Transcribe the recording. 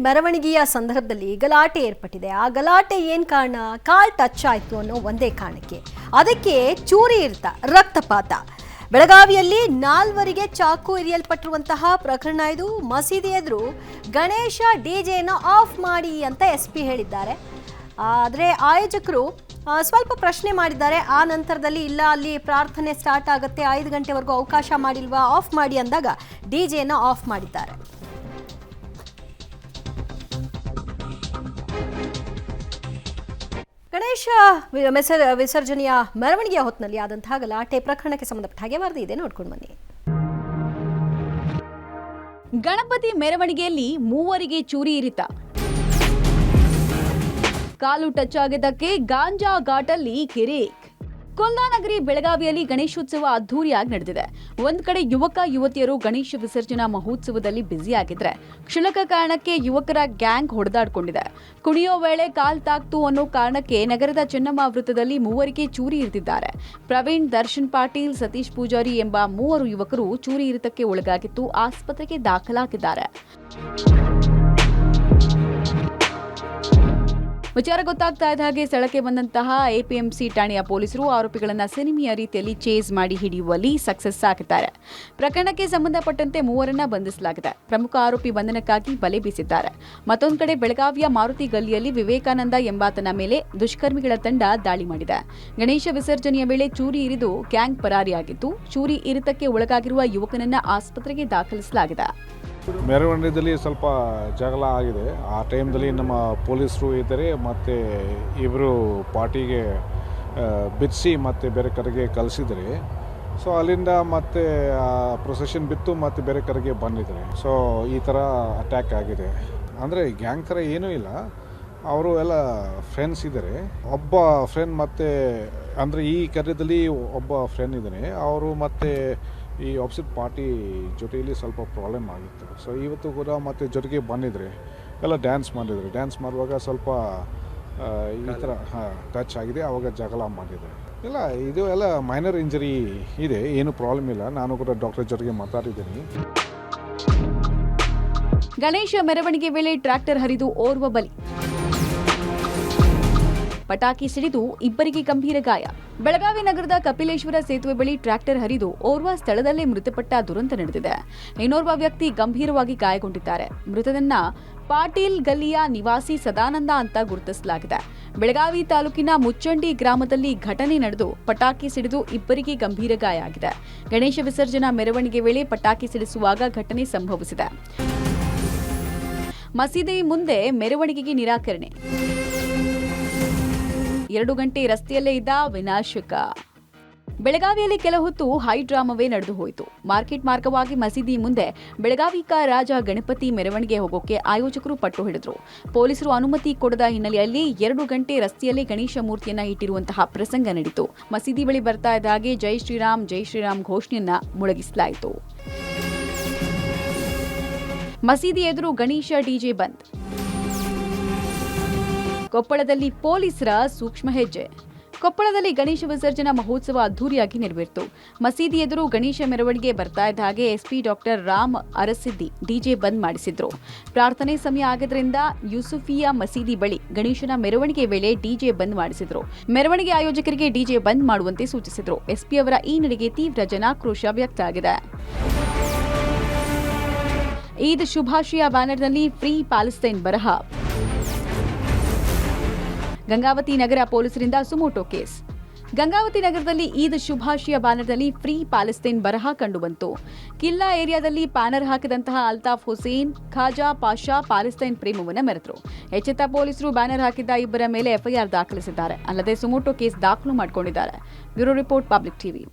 ಮೆರವಣಿಗೆಯ ಸಂದರ್ಭದಲ್ಲಿ ಗಲಾಟೆ ಏರ್ಪಟ್ಟಿದೆ. ಆ ಗಲಾಟೆ ಏನ್ ಕಾರಣ? ಕಾಲ್ ಟಚ್ ಆಯ್ತು ಅನ್ನೋ ಒಂದೇ ಕಾರಣಕ್ಕೆ. ಅದಕ್ಕೆ ಚೂರಿ ಇರ್ತ ರಕ್ತಪಾತ. ಬೆಳಗಾವಿಯಲ್ಲಿ 4 ಚಾಕು ಇರಿಯಲ್ಪಟ್ಟಿರುವಂತಹ ಪ್ರಕರಣ ಇದು. ಮಸೀದಿ ಎದುರು ಗಣೇಶ ಡಿಜೆನ ಆಫ್ ಮಾಡಿ ಅಂತ SP ಹೇಳಿದ್ದಾರೆ. ಆದರೆ ಆಯೋಜಕರು ಸ್ವಲ್ಪ ಪ್ರಶ್ನೆ ಮಾಡಿದ್ದಾರೆ. ಆ ನಂತರದಲ್ಲಿ ಇಲ್ಲ, ಅಲ್ಲಿ ಪ್ರಾರ್ಥನೆ ಸ್ಟಾರ್ಟ್ ಆಗುತ್ತೆ, 5 ಗಂಟೆವರೆಗೂ ಅವಕಾಶ ಮಾಡಿಲ್ವಾ, ಆಫ್ ಮಾಡಿ ಅಂದಾಗ ಡಿಜೆನ ಆಫ್ ಮಾಡಿದ್ದಾರೆ. ಗಣೇಶ ವಿಸರ್ಜನೆಯ ಮೆರವಣಿಗೆಯ ಹೊತ್ತಿನಲ್ಲಿ ಆದಂತಹ ಗಲಾಟೆ ಪ್ರಕರಣಕ್ಕೆ ಸಂಬಂಧಪಟ್ಟ ಹಾಗೆ ವರದಿ ಇದೆ, ನೋಡ್ಕೊಂಡು ಬನ್ನಿ. ಗಣಪತಿ ಮೆರವಣಿಗೆಯಲ್ಲಿ 3 ಚೂರಿ ಇರಿತ. ಕಾಲು ಟಚ್ ಆಗಿದ್ದಕ್ಕೆ ಗಾಂಜಾ ಘಾಟಲ್ಲಿ ಕಿರಿಕ್. ಕುಂದಾನಗರಿ ಬೆಳಗಾವಿಯಲ್ಲಿ ಗಣೇಶೋತ್ಸವ ಅದ್ದೂರಿಯಾಗಿ ನಡೆದಿದೆ. ಒಂದ್ ಕಡೆ ಯುವಕ ಯುವತಿಯರು ಗಣೇಶ ವಿಸರ್ಜನಾ ಮಹೋತ್ಸವದಲ್ಲಿ ಬ್ಯುಸಿಯಾಗಿದ್ರೆ, ಕ್ಷುಲ್ಲಕ ಕಾರಣಕ್ಕೆ ಯುವಕರ ಗ್ಯಾಂಗ್ ಹೊಡೆದಾಡ್ಕೊಂಡಿದೆ. ಕುಣಿಯೋ ವೇಳೆ ಕಾಲ್ ತಾಕ್ತು ಅನ್ನೋ ಕಾರಣಕ್ಕೆ ನಗರದ ಚೆನ್ನಮ್ಮ ವೃತ್ತದಲ್ಲಿ 3 ಚೂರಿ ಇರಿದಿದ್ದಾರೆ. ಪ್ರವೀಣ್, ದರ್ಶನ್ ಪಾಟೀಲ್, ಸತೀಶ್ ಪೂಜಾರಿ ಎಂಬ 3 ಯುವಕರು ಚೂರಿ ಇರಿತಕ್ಕೆ ಒಳಗಾಗಿದ್ದು ಆಸ್ಪತ್ರೆಗೆ ದಾಖಲಾಗಿದ್ದಾರೆ. ವಿಚಾರ ಗೊತ್ತಾಗ್ತಾ ಇದ್ದ ಹಾಗೆ ಸ್ಥಳಕ್ಕೆ ಬಂದಂತಹ APMC ಠಾಣೆಯ ಪೊಲೀಸರು ಆರೋಪಿಗಳನ್ನ ಸಿನಿಮೆಯ ರೀತಿಯಲ್ಲಿ ಚೇಸ್ ಮಾಡಿ ಹಿಡಿಯುವಲ್ಲಿ ಸಕ್ಸಸ್ ಆಗಿದ್ದಾರೆ. ಪ್ರಕರಣಕ್ಕೆ ಸಂಬಂಧಪಟ್ಟಂತೆ 3 ಬಂಧಿಸಲಾಗಿದೆ. ಪ್ರಮುಖ ಆರೋಪಿ ಬಂಧನಕ್ಕಾಗಿ ಬಲೆ ಬೀಸಿದ್ದಾರೆ. ಮತ್ತೊಂದು ಕಡೆ ಬೆಳಗಾವಿಯ ಮಾರುತಿ ಗಲ್ಲಿಯಲ್ಲಿ ವಿವೇಕಾನಂದ ಎಂಬಾತನ ಮೇಲೆ ದುಷ್ಕರ್ಮಿಗಳ ತಂಡ ದಾಳಿ ಮಾಡಿದೆ. ಗಣೇಶ ವಿಸರ್ಜನೆಯ ವೇಳೆ ಚೂರಿ ಇರಿದು ಗ್ಯಾಂಗ್ ಪರಾರಿಯಾಗಿದ್ದು, ಚೂರಿ ಇರಿತಕ್ಕೆ ಒಳಗಾಗಿರುವ ಯುವಕನನ್ನ ಆಸ್ಪತ್ರೆಗೆ ದಾಖಲಿಸಲಾಗಿದೆ. ಮೆರವಣಿಗೆಯಲ್ಲಿ ಸ್ವಲ್ಪ ಜಗಳ ಆಗಿದೆ. ಆ ಟೈಮ್ದಲ್ಲಿ ನಮ್ಮ ಪೊಲೀಸರು ಇದ್ದರೆ ಮತ್ತು ಇಬ್ಬರು ಪಾರ್ಟಿಗೆ ಬಿಡಿಸಿ ಮತ್ತು ಬೇರೆ ಕಡೆಗೆ ಕಳಿಸಿದರೆ, ಸೊ ಅಲ್ಲಿಂದ ಮತ್ತೆ ಪ್ರೊಸೆಷನ್ ಬಿತ್ತು ಮತ್ತು ಬೇರೆ ಕಡೆಗೆ ಬಂದಿದ್ದಾರೆ. ಸೊ ಈ ಥರ ಅಟ್ಯಾಕ್ ಆಗಿದೆ. ಅಂದರೆ ಗ್ಯಾಂಗ್ ಥರ ಏನೂ ಇಲ್ಲ, ಅವರು ಎಲ್ಲ ಫ್ರೆಂಡ್ಸ್ ಇದ್ದಾರೆ. ಒಬ್ಬ ಫ್ರೆಂಡ್ ಮತ್ತು ಅಂದರೆ ಈ ಕಾರ್ಯದಲ್ಲಿ ಒಬ್ಬ ಫ್ರೆಂಡ್ ಇದ್ದಾನೆ, ಅವರು ಮತ್ತು ಈ ಆಪೋಸಿಟ್ ಪಾರ್ಟಿ ಜೊತೆಯಲ್ಲಿ ಸ್ವಲ್ಪ ಪ್ರಾಬ್ಲಮ್ ಆಗಿತ್ತು. ಸೊ ಇವತ್ತು ಕೂಡ ಮತ್ತೆ ಜೊತೆಗೆ ಬಂದಿದ್ರೆ ಎಲ್ಲ ಡ್ಯಾನ್ಸ್ ಮಾಡಿದ್ರು. ಡ್ಯಾನ್ಸ್ ಮಾಡುವಾಗ ಸ್ವಲ್ಪ ಈ ಥರ ಟಚ್ ಆಗಿದೆ, ಆವಾಗ ಜಗಳ ಮಾಡಿದ್ದಾರೆ. ಇಲ್ಲ, ಇದು ಎಲ್ಲ ಮೈನರ್ ಇಂಜರಿ ಇದೆ, ಏನು ಪ್ರಾಬ್ಲಮ್ ಇಲ್ಲ. ನಾನು ಕೂಡ ಡಾಕ್ಟರ್ ಜೊತೆಗೆ ಮಾತಾಡಿದ್ದೀನಿ. ಗಣೇಶ ಮೆರವಣಿಗೆ ವೇಳೆ ಟ್ರ್ಯಾಕ್ಟರ್ ಹರಿದು ಓರ್ವ ಬಲಿ. ಪಟಾಕಿ ಸಿಡಿದು 2 ಗಂಭೀರ ಗಾಯ. ಬೆಳಗಾವಿ ನಗರದ ಕಪಿಲೇಶ್ವರ ಸೇತುವೆ ಬಳಿ ಟ್ರ್ಯಾಕ್ಟರ್ ಹರಿದು ಓರ್ವ ಸ್ಥಳದಲ್ಲೇ ಮೃತಪಟ್ಟ ದುರಂತ ನಡೆದಿದೆ. ಇನ್ನೋರ್ವ ವ್ಯಕ್ತಿ ಗಂಭೀರವಾಗಿ ಗಾಯಗೊಂಡಿದ್ದಾರೆ. ಮೃತನನ್ನ ಪಾಟೀಲ್ ಗಲ್ಲಿಯ ನಿವಾಸಿ ಸದಾನಂದ ಅಂತ ಗುರುತಿಸಲಾಗಿದೆ. ಬೆಳಗಾವಿ ತಾಲೂಕಿನ ಮುಚ್ಚಂಡಿ ಗ್ರಾಮದಲ್ಲಿ ಘಟನೆ ನಡೆದು ಪಟಾಕಿ ಸಿಡಿದು 2 ಗಂಭೀರ ಗಾಯ ಆಗಿದೆ. ಗಣೇಶ ವಿಸರ್ಜನಾ ಮೆರವಣಿಗೆ ವೇಳೆ ಪಟಾಕಿ ಸಿಡಿಸುವಾಗ ಘಟನೆ ಸಂಭವಿಸಿದೆ. ಮಸೀದಿ ಮುಂದೆ ಮೆರವಣಿಗೆಗೆ ನಿರಾಕರಣೆ. 2 ಗಂಟೆ ರಸ್ತೆಯಲ್ಲೇ ಇದ್ದ ವಿನಾಶಕ. ಬೆಳಗಾವಿಯಲ್ಲಿ ಕೆಲ ಹೊತ್ತು ಹೈ ಡ್ರಾಮವೇ ನಡೆದು ಹೋಯಿತು. ಮಾರ್ಕೆಟ್ ಮಾರ್ಗವಾಗಿ ಮಸೀದಿ ಮುಂದೆ ಬೆಳಗಾವಿ ರಾಜ ಗಣಪತಿ ಮೆರವಣಿಗೆ ಹೋಗೋಕೆ ಆಯೋಜಕರು ಪಟ್ಟು ಹಿಡಿದ್ರು. ಪೊಲೀಸರು ಅನುಮತಿ ಕೊಡದ ಹಿನ್ನೆಲೆಯಲ್ಲಿ 2 ಗಂಟೆ ರಸ್ತೆಯಲ್ಲಿ ಗಣೇಶ ಮೂರ್ತಿಯನ್ನ ಇಟ್ಟಿರುವಂತಹ ಪ್ರಸಂಗ ನಡೆಯಿತು. ಮಸೀದಿ ಬಳಿ ಬರ್ತಾ ಇದ್ದ ಹಾಗೆ ಜೈ ಶ್ರೀರಾಮ್ ಘೋಷಣೆಯನ್ನ ಮೊಳಗಿಸಲಾಯಿತು. ಮಸೀದಿ ಎದುರು ಗಣೇಶ ಡಿಜೆ ಬಂದ್. ಕೊಪ್ಪಳದಲ್ಲಿ ಪೊಲೀಸರ ಸೂಕ್ಷ್ಮ ಹೆಜ್ಜೆ. ಕೊಪ್ಪಳದಲ್ಲಿ ಗಣೇಶ ವಿಸರ್ಜನಾ ಮಹೋತ್ಸವ ಅದ್ದೂರಿಯಾಗಿ ನೆರವೇರಿತು. ಮಸೀದಿ ಎದುರು ಗಣೇಶ ಮೆರವಣಿಗೆ ಬರ್ತಾ ಇದ್ದ ಹಾಗೆ SP ಡಾಕ್ಟರ್ ರಾಮ್ ಅರಸಿದ್ದಿ ಡಿಜೆ ಬಂದ್ ಮಾಡಿಸಿದ್ರು. ಪ್ರಾರ್ಥನೆ ಸಮಯ ಆಗಿದ್ರಿಂದ ಯೂಸುಫಿಯಾ ಮಸೀದಿ ಬಳಿ ಗಣೇಶನ ಮೆರವಣಿಗೆ ವೇಳೆ ಡಿಜೆ ಬಂದ್ ಮಾಡಿಸಿದ್ರು. ಮೆರವಣಿಗೆ ಆಯೋಜಕರಿಗೆ ಡಿಜೆ ಬಂದ್ ಮಾಡುವಂತೆ ಸೂಚಿಸಿದ್ರು. SP ಅವರ ಈ ನಡೆಗೆ ತೀವ್ರ ಜನಾಕ್ರೋಶ ವ್ಯಕ್ತ ಆಗಿದೆ. ಈದ್ ಶುಭಾಶಯ ಬ್ಯಾನರ್ನಲ್ಲಿ ಫ್ರೀ ಪ್ಯಾಲೆಸ್ತೈನ್ ಬರಹ. ಗಂಗಾವತಿ ನಗರ ಪೊಲೀಸರಿಂದ ಸುಮೋಟೋ ಕೇಸ್. ಗಂಗಾವತಿ ನಗರದಲ್ಲಿ ಈದ್ ಶುಭಾಶಯ ಬ್ಯಾನರ್ನಲ್ಲಿ ಫ್ರೀ ಪ್ಯಾಲೆಸ್ತೈನ್ ಬರಹ ಕಂಡುಬಂತು. ಕಿಲ್ಲಾ ಏರಿಯಾದಲ್ಲಿ ಬ್ಯಾನರ್ ಹಾಕಿದಂತಹ ಅಲ್ತಾಫ್ ಹುಸೇನ್, ಖಾಜಾ ಪಾಷಾ ಪ್ಯಾಲೆಸ್ತೈನ್ ಪ್ರೇಮವನ್ನು ಮೆರೆದರು. ಎಚ್ಚೆತ್ತ ಪೊಲೀಸರು ಬ್ಯಾನರ್ ಹಾಕಿದ್ದ 2 ಮೇಲೆ FIR ದಾಖಲಿಸಿದ್ದಾರೆ. ಅಲ್ಲದೆ ಸುಮೋಟೋ ಕೇಸ್ ದಾಖಲು ಮಾಡಿಕೊಂಡಿದ್ದಾರೆ. Bureau report, public TV.